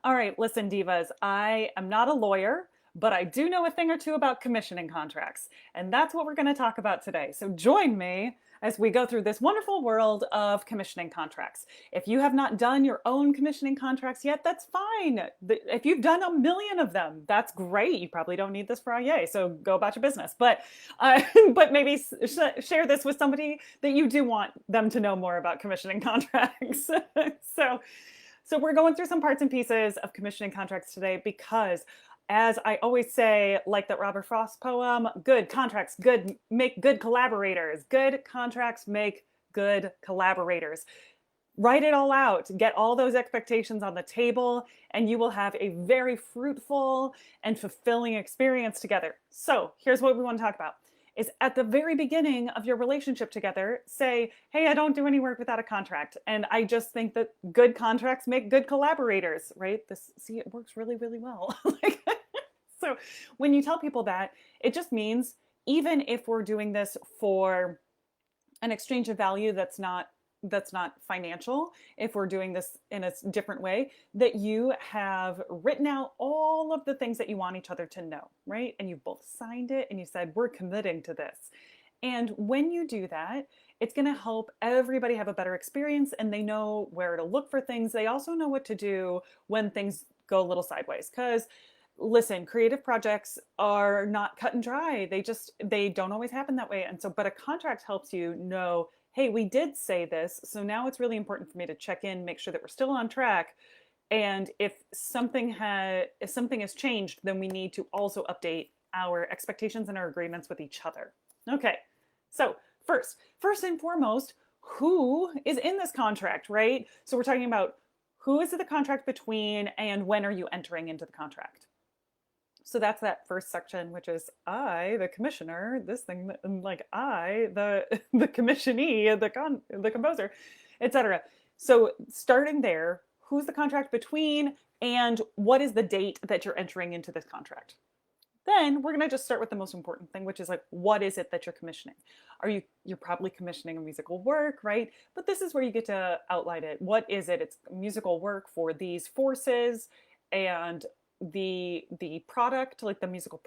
All right, listen, divas, I am not a lawyer, but I do know a thing or two about commissioning contracts. And that's what we're going to talk about today. So join me as we go through this wonderful world of commissioning contracts. If you have not done your own commissioning contracts yet, that's fine. If you've done a million of them, that's great. You probably don't need this Fri-YAY, so go about your business. Uh, but maybe share this with somebody that you do want them to know more about commissioning contracts. so so we're going through some parts and pieces of commissioning contracts today because, as I always say, like that Robert Frost poem, good contracts make good collaborators. Good contracts make good collaborators. Write it all out, get all those expectations on the table, and you will have a very fruitful and fulfilling experience together. So here's what we want to talk about. Is at the very beginning of your relationship together, say, hey, I don't do any work without a contract. And I just think that good contracts make good collaborators, right? See, it works really, really well. So when you tell people that, it just means even if we're doing this for an exchange of value that's not financial, if we're doing this in a different way, that you have written out all of the things that you want each other to know, right? And you both signed it and you said, we're committing to this. And when you do that, it's going to help everybody have a better experience, and they know where to look for things. They also know what to do when things go a little sideways. Because listen, creative projects are not cut and dry. They don't always happen that way. And so, but a contract helps you know, hey, we did say this, so now it's really important for me to check in, make sure that we're still on track. And if something has changed, then we need to also update our expectations and our agreements with each other. Okay, so first and foremost, who is in this contract, right? So we're talking about who is the contract between and when are you entering into the contract. So that's that first section, which is I, the commissioner, this thing, like I, the commissionee, the composer, etc. So starting there, who's the contract between, and what is the date that you're entering into this contract? Then we're going to just start with the most important thing, which is like, what is it that you're commissioning? You're probably commissioning a musical work, right? But this is where you get to outline it. What is it? It's musical work for these forces, and the product, like the musical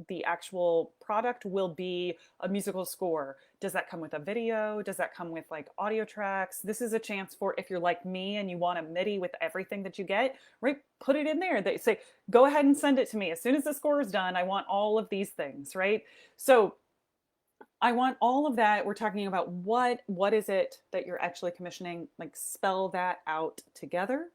the actual product will be a musical score. Does that come with a video? Does that come with like audio tracks? This is a chance for, if you're like me and you want a MIDI with everything that you get, right? Put it in there. They say, go ahead and send it to me. As soon as the score is done, I want all of these things, right? So I want all of that. We're talking about what is it that you're actually commissioning, like spell that out together.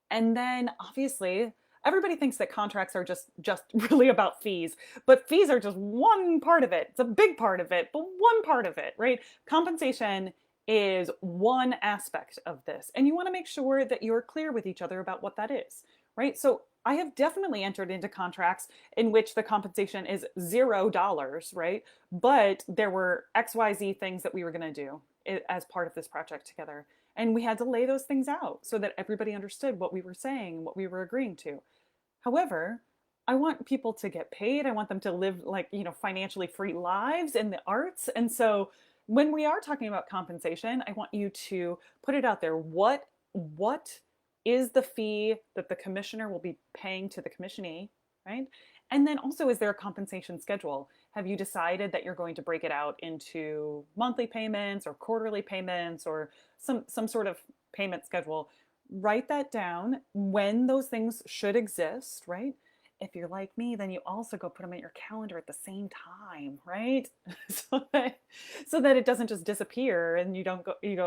And then obviously, everybody thinks that contracts are just really about fees, but fees are just one part of it. It's a big part of it, but one part of it, right? Compensation is one aspect of this, and you want to make sure that you're clear with each other about what that is, right? So I have definitely entered into contracts in which the compensation is $0, right? But there were XYZ things that we were going to do as part of this project together. And we had to lay those things out so that everybody understood what we were saying, what we were agreeing to. However, I want people to get paid. I want them to live like, financially free lives in the arts. And so when we are talking about compensation, I want you to put it out there. What is the fee that the commissioner will be paying to the commissionee, right? And then also, is there a compensation schedule? Have you decided that you're going to break it out into monthly payments or quarterly payments or some sort of payment schedule? Write that down, when those things should exist, right? If you're like me, then you also go put them in your calendar at the same time, right? so that it doesn't just disappear and you go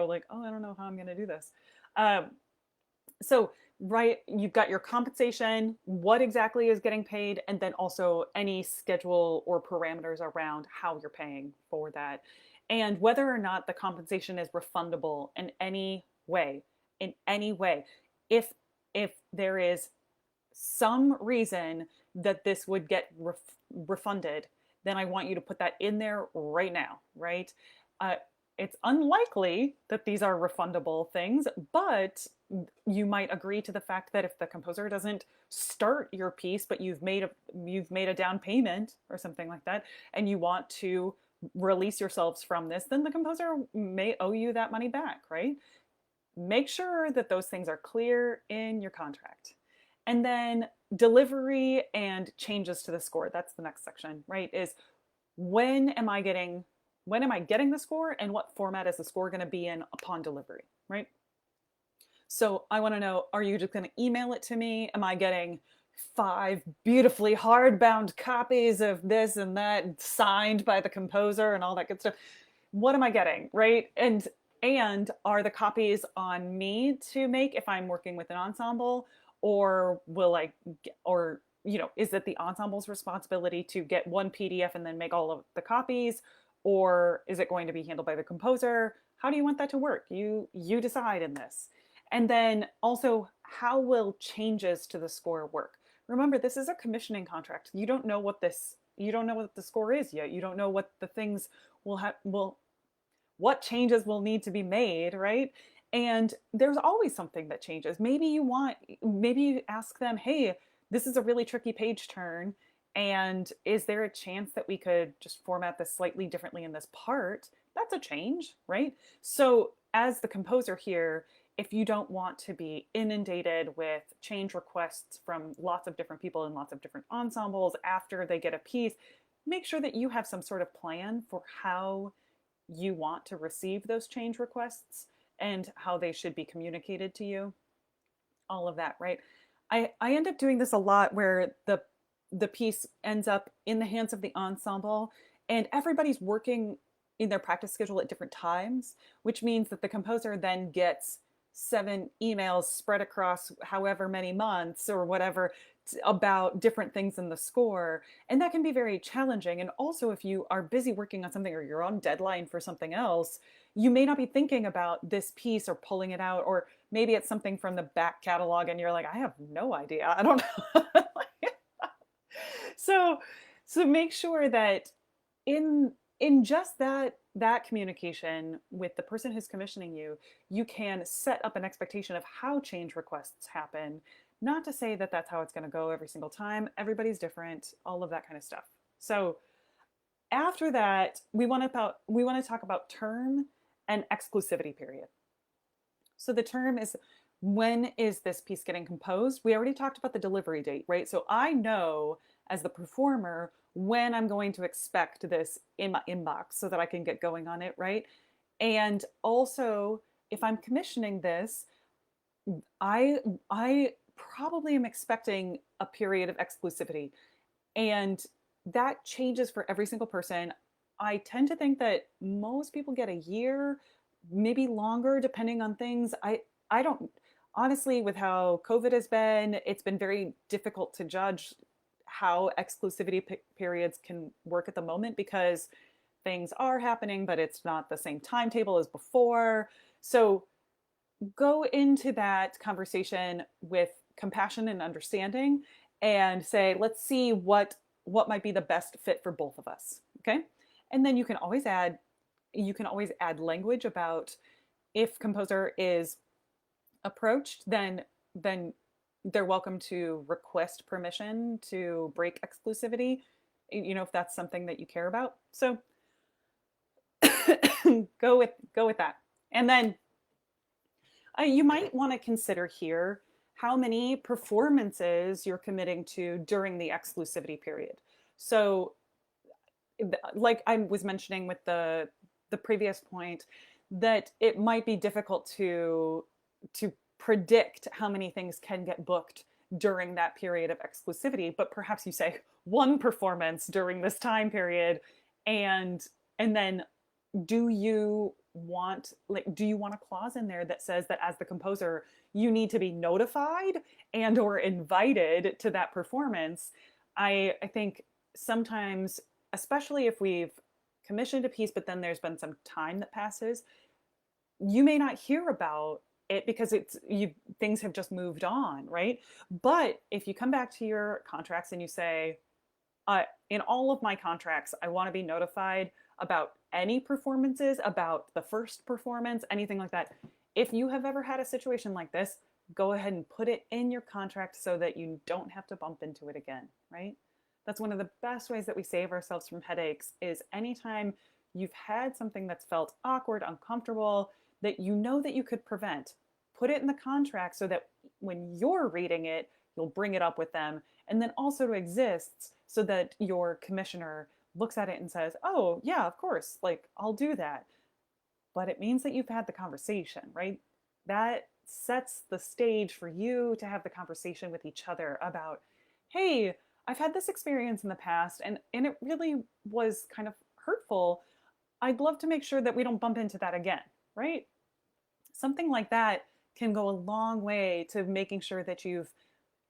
like, oh, I don't know how I'm going to do this. So right, you've got your compensation, what exactly is getting paid, and then also any schedule or parameters around how you're paying for that, and whether or not the compensation is refundable in any way. If there is some reason that this would get refunded, then I want you to put that in there right now, right? It's unlikely that these are refundable things, but you might agree to the fact that if the composer doesn't start your piece, but you've made a down payment or something like that, and you want to release yourselves from this, then the composer may owe you that money back, right? make sure that those things are clear in your contract. And then delivery and changes to the score. That's the next section, right? Is when am I getting the score, and what format is the score going to be in upon delivery, right? So I want to know, are you just going to email it to me? Am I getting 5 beautifully hardbound copies of this and that signed by the composer and all that good stuff? What am I getting, right? And are the copies on me to make if I'm working with an ensemble, or is it the ensemble's responsibility to get one PDF and then make all of the copies, or is it going to be handled by the composer? How do you want that to work? You decide in this. And then also, how will changes to the score work? Remember, this is a commissioning contract. You don't know what the score is yet. You don't know what the things what changes will need to be made, right? And there's always something that changes. Maybe you ask them, hey, this is a really tricky page turn, and is there a chance that we could just format this slightly differently in this part? That's a change, right? So as the composer here, if you don't want to be inundated with change requests from lots of different people in lots of different ensembles after they get a piece, make sure that you have some sort of plan for how you want to receive those change requests and how they should be communicated to you. All of that, right? I end up doing this a lot where the piece ends up in the hands of the ensemble and everybody's working in their practice schedule at different times, which means that the composer then gets 7 emails spread across however many months or whatever about different things in the score. And that can be very challenging. And also, if you are busy working on something or you're on deadline for something else, you may not be thinking about this piece or pulling it out, or maybe it's something from the back catalog and you're like, I have no idea. I don't know. So make sure that in just that communication with the person who's commissioning you, you can set up an expectation of how change requests happen. Not to say that that's how it's going to go every single time. Everybody's different, all of that kind of stuff. So after that, we want to talk about term and exclusivity period. So the term is, when is this piece getting composed? We already talked about the delivery date, right? So I know as the performer when I'm going to expect this in my inbox so that I can get going on it, right? And also, if I'm commissioning this, I probably am expecting a period of exclusivity. And that changes for every single person. I tend to think that most people get a year, maybe longer, depending on things. I don't, honestly, with how COVID has been, it's been very difficult to judge how exclusivity periods can work at the moment, because things are happening, but it's not the same timetable as before. So go into that conversation with compassion and understanding and say, let's see what might be the best fit for both of us. Okay. And then you can always add language about, if composer is approached, then they're welcome to request permission to break exclusivity, if that's something that you care about. So go with that. And then you might want to consider here how many performances you're committing to during the exclusivity period. So like I was mentioning with the previous point, that it might be difficult to predict how many things can get booked during that period of exclusivity, but perhaps you say 1 performance during this time period, and then do you want a clause in there that says that as the composer you need to be notified and or invited to that performance? I think sometimes, especially if we've commissioned a piece but then there's been some time that passes, you may not hear about it because things have just moved on, right? But if you come back to your contracts and you say, in all of my contracts, I want to be notified about any performances, about the first performance, anything like that. If you have ever had a situation like this, go ahead and put it in your contract so that you don't have to bump into it again, right? That's one of the best ways that we save ourselves from headaches, is anytime you've had something that's felt awkward, uncomfortable, that you know that you could prevent, put it in the contract so that when you're reading it, you'll bring it up with them. And then also to exist so that your commissioner looks at it and says, oh, yeah, of course, like I'll do that. But it means that you've had the conversation, right? That sets the stage for you to have the conversation with each other about, hey, I've had this experience in the past and it really was kind of hurtful. I'd love to make sure that we don't bump into that again, right? Something like that can go a long way to making sure that you've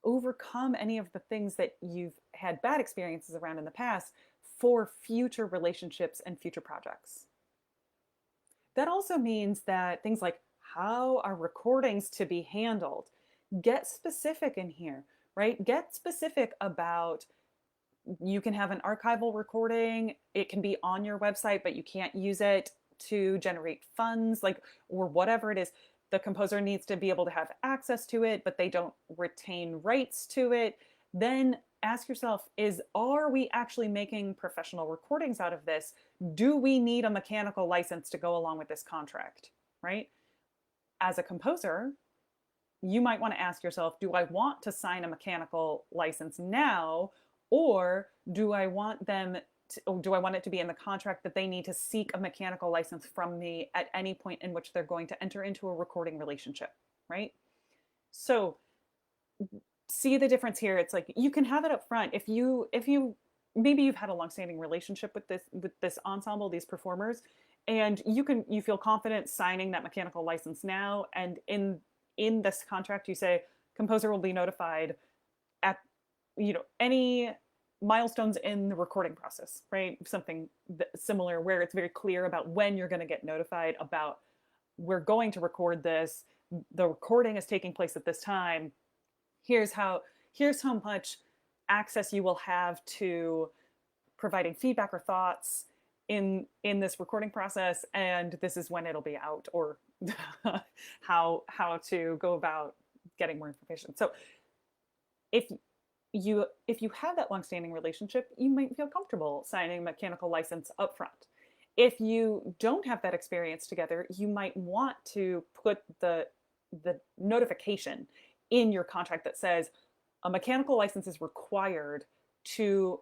overcome any of the things that you've had bad experiences around in the past for future relationships and future projects. That also means that things like how are recordings to be handled? Get specific in here, right? Get specific about, you can have an archival recording. It can be on your website, but you can't use it to generate funds, like, or whatever it is. The composer needs to be able to have access to it, but they don't retain rights to it. Then ask yourself, are we actually making professional recordings out of this? Do we need a mechanical license to go along with this contract, right? As a composer, you might want to ask yourself, do I want to sign a mechanical license now, or do I want it to be in the contract that they need to seek a mechanical license from me at any point in which they're going to enter into a recording relationship, right? So see the difference here. It's like you can have it up front. If you maybe you've had a long-standing relationship with this ensemble, these performers, and you feel confident signing that mechanical license now, and in this contract you say composer will be notified at any milestones in the recording process, right? Something similar where it's very clear about when you're going to get notified about, we're going to record this, the recording is taking place at this time, here's how much access you will have to providing feedback or thoughts in this recording process, and this is when it'll be out, or how to go about getting more information. So if you have that long-standing relationship, you might feel comfortable signing a mechanical license up front. If you don't have that experience together, you might want to put the notification in your contract that says a mechanical license is required to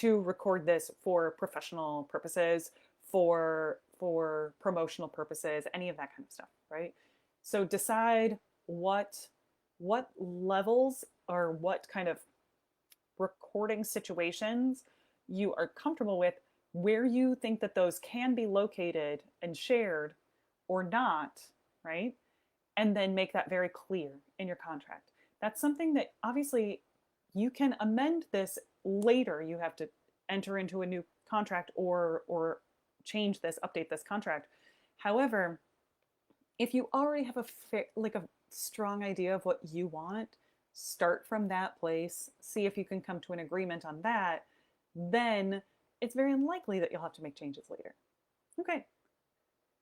record this for professional purposes, for promotional purposes, any of that kind of stuff, right? So decide what levels or what kind of recording situations you are comfortable with, where you think that those can be located and shared or not, right? And then make that very clear in your contract. That's something that obviously you can amend this later. You have to enter into a new contract or change this, update this contract. However, if you already have a strong idea of what you want, start from that place, see if you can come to an agreement on that, then it's very unlikely that you'll have to make changes later. Okay.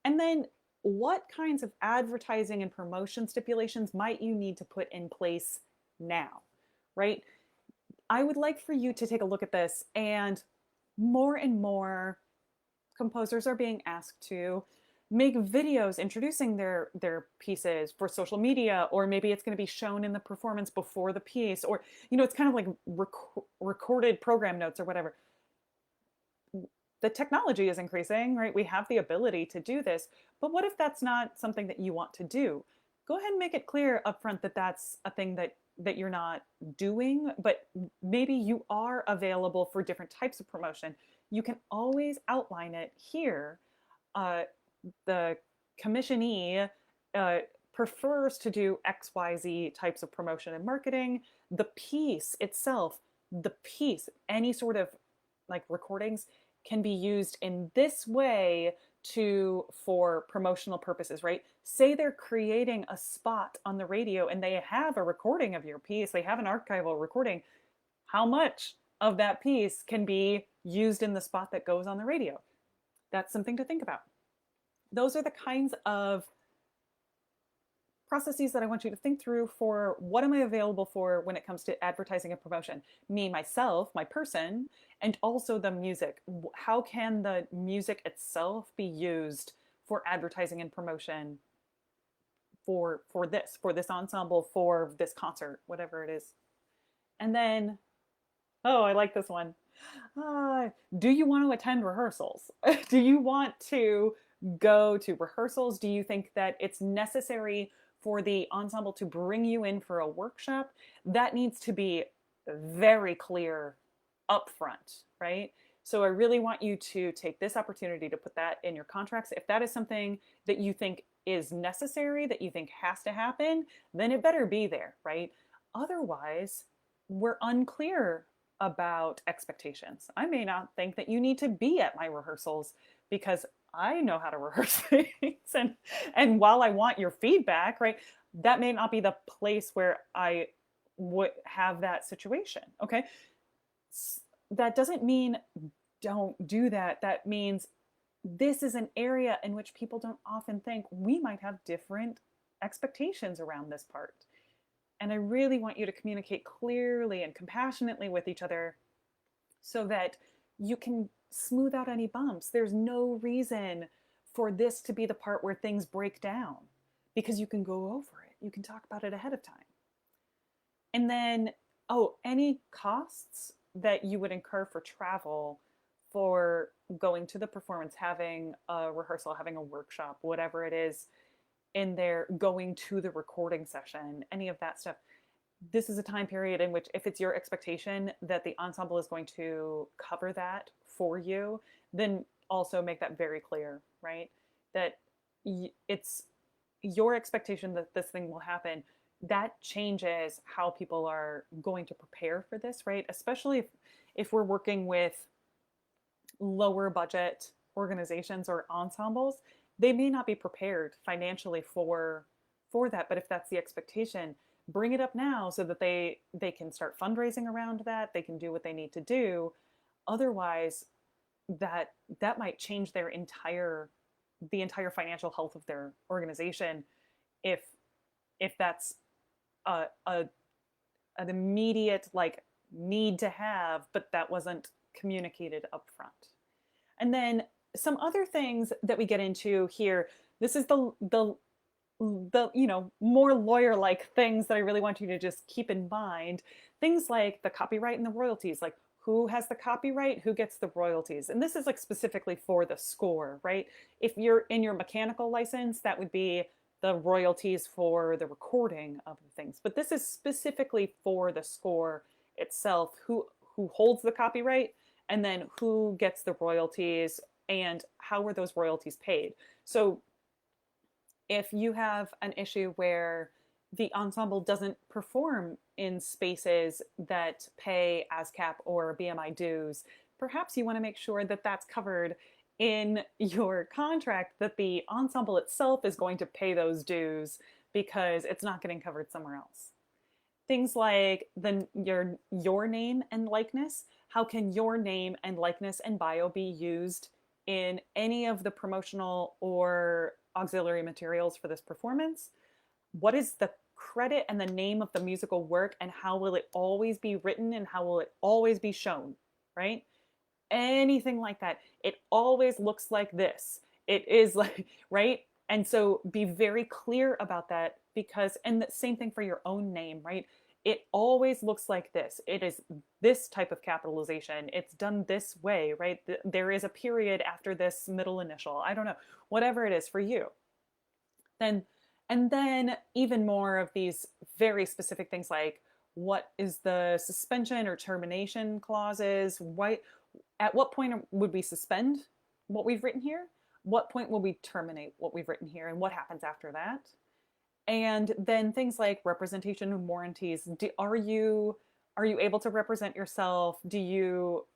And then what kinds of advertising and promotion stipulations might you need to put in place now, right? I would like for you to take a look at this, and more composers are being asked to make videos introducing their pieces for social media, or maybe it's going to be shown in the performance before the piece, or it's kind of like recorded program notes or whatever. The technology is increasing, right? We have the ability to do this, but what if that's not something that you want to do? Go ahead and make it clear upfront that that's a thing that you're not doing, but maybe you are available for different types of promotion. You can always outline it here. The commissionee prefers to do XYZ types of promotion and marketing. The piece itself, any sort of like recordings can be used in this way for promotional purposes, right? Say they're creating a spot on the radio and they have a recording of your piece, they have an archival recording. How much of that piece can be used in the spot that goes on the radio? That's something to think about. Those are the kinds of processes that I want you to think through for what am I available for when it comes to advertising and promotion. Me, myself, my person, and also the music. How can the music itself be used for advertising and promotion for this ensemble, for this concert, whatever it is. And then, oh, I like this one. Do you want to attend rehearsals? Do you want to go to rehearsals? Do you think that it's necessary for the ensemble to bring you in for a workshop? That needs to be very clear upfront, right? So I really want you to take this opportunity to put that in your contracts. If that is something that you think is necessary, that you think has to happen, then it better be there, right? Otherwise, we're unclear about expectations. I may not think that you need to be at my rehearsals because I know how to rehearse things. And while I want your feedback, right, that may not be the place where I would have that situation. Okay. That doesn't mean don't do that. That means this is an area in which people don't often think we might have different expectations around this part. And I really want you to communicate clearly and compassionately with each other so that you can smooth out any bumps. There's no reason for this to be the part where things break down because you can go over it. You can talk about it ahead of time. And then, any costs that you would incur for travel, for going to the performance, having a rehearsal, having a workshop, whatever it is in there, going to the recording session, any of that stuff. This is a time period in which if it's your expectation that the ensemble is going to cover that for you, then also make that very clear, right? That it's your expectation that this thing will happen. That changes how people are going to prepare for this, right? Especially if we're working with lower budget organizations or ensembles, they may not be prepared financially for that. But if that's the expectation, bring it up now so that they can start fundraising around that. They can do what they need to do. Otherwise, that might change the entire financial health of their organization if that's an immediate like need to have, but that wasn't communicated up front. And then some other things that we get into here. This is the more lawyer-like things that I really want you to just keep in mind. Things like the copyright and the royalties, like who has the copyright, who gets the royalties. And this is like specifically for the score, right? If you're in your mechanical license, that would be the royalties for the recording of the things. But this is specifically for the score itself, who holds the copyright, and then who gets the royalties, and how are those royalties paid. So if you have an issue where the ensemble doesn't perform in spaces that pay ASCAP or BMI dues, perhaps you want to make sure that that's covered in your contract, that the ensemble itself is going to pay those dues because it's not getting covered somewhere else. Things like your name and likeness. How can your name and likeness and bio be used in any of the promotional or auxiliary materials for this performance? What is the credit and the name of the musical work, and how will it always be written, and how will it always be shown, right? Anything like that. It always looks like this. It is like, right? And so be very clear about that, because, and the same thing for your own name, right? It always looks like this. It is this type of capitalization. It's done this way, right? There is a period after this middle initial. I don't know, whatever it is for you. And then even more of these very specific things like, what is the suspension or termination clauses? At what point would we suspend what we've written here? What point will we terminate what we've written here? And what happens after that? And then things like representation and warranties. Are you able to represent yourself? Do you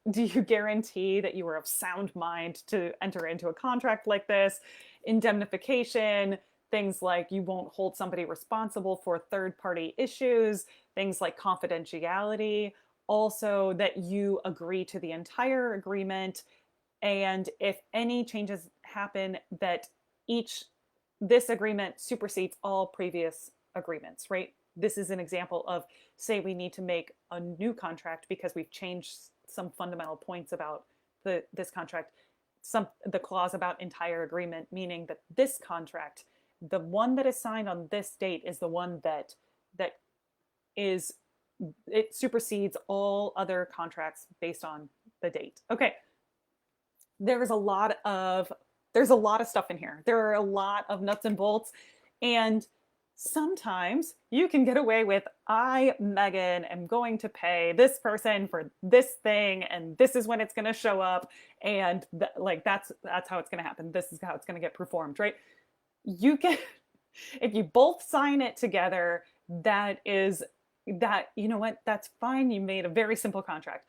guarantee that you are of sound mind to enter into a contract like this? Indemnification, things like you won't hold somebody responsible for third-party issues, things like confidentiality, also that you agree to the entire agreement, and if any changes happen, that this agreement supersedes all previous agreements, right? This is an example of, say we need to make a new contract because we've changed some fundamental points about this contract, the clause about entire agreement, meaning that this contract the one that is signed on this date is the one that is, it supersedes all other contracts based on the date. Okay. There's a lot of stuff in here. There are a lot of nuts and bolts, and sometimes you can get away with, I, Megan, am going to pay this person for this thing, and this is when it's going to show up, and that's how it's going to happen. This is how it's going to get performed, right? You can, if you both sign it together, you know what, that's fine. You made a very simple contract.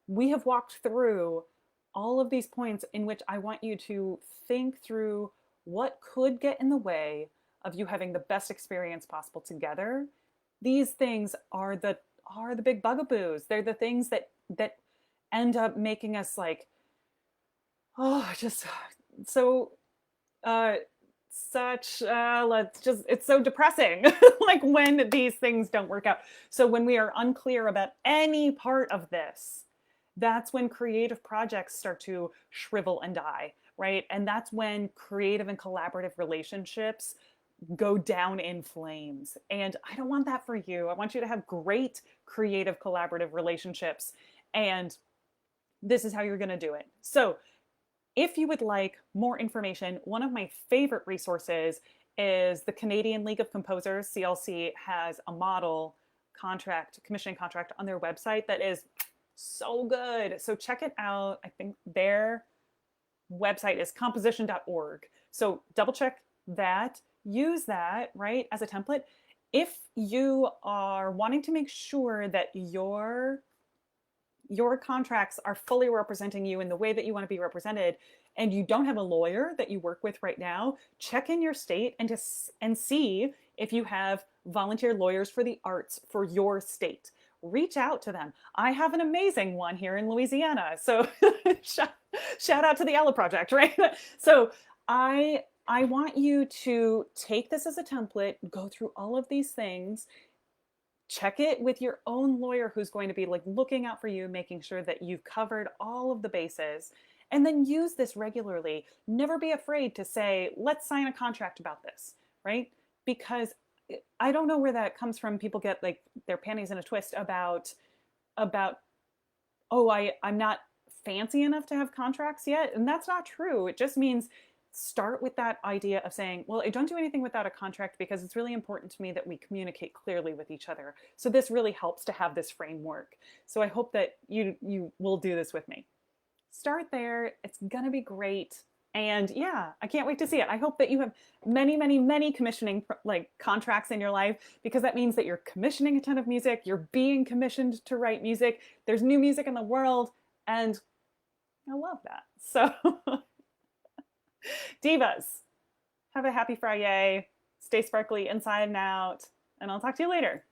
We have walked through all of these points in which I want you to think through what could get in the way of you having the best experience possible together. These things are the big bugaboos. They're the things that end up making us like, just so it's so depressing. Like when these things don't work out. So when we are unclear about any part of this, that's when creative projects start to shrivel and die, right? And that's when creative and collaborative relationships go down in flames. And I don't want that for you. I want you to have great creative collaborative relationships. And this is how you're going to do it. So if you would like more information, one of my favorite resources is the Canadian League of Composers. CLC has a model commissioning contract on their website that is so good. So check it out. I think their website is composition.org. So double check that, use that, right, as a template. If you are wanting to make sure that your contracts are fully representing you in the way that you want to be represented, and you don't have a lawyer that you work with right now, check in your state and see if you have volunteer lawyers for the arts for your state. Reach out to them. I have an amazing one here in Louisiana. So shout out to the Ella Project, right? So I want you to take this as a template, go through all of these things, check it with your own lawyer who's going to be like looking out for you, making sure that you've covered all of the bases, and then use this regularly. Never be afraid to say, let's sign a contract about this, right? Because I don't know where that comes from. People get like their panties in a twist about I'm not fancy enough to have contracts yet. And that's not true. It just means start with that idea of saying, well, I don't do anything without a contract because it's really important to me that we communicate clearly with each other. So this really helps to have this framework. So I hope that you will do this with me. Start there. It's going to be great. And yeah, I can't wait to see it. I hope that you have many, many, many commissioning contracts in your life, because that means that you're commissioning a ton of music. You're being commissioned to write music. There's new music in the world. And I love that. So divas, have a happy Fri-YAY. Stay sparkly inside and out. And I'll talk to you later.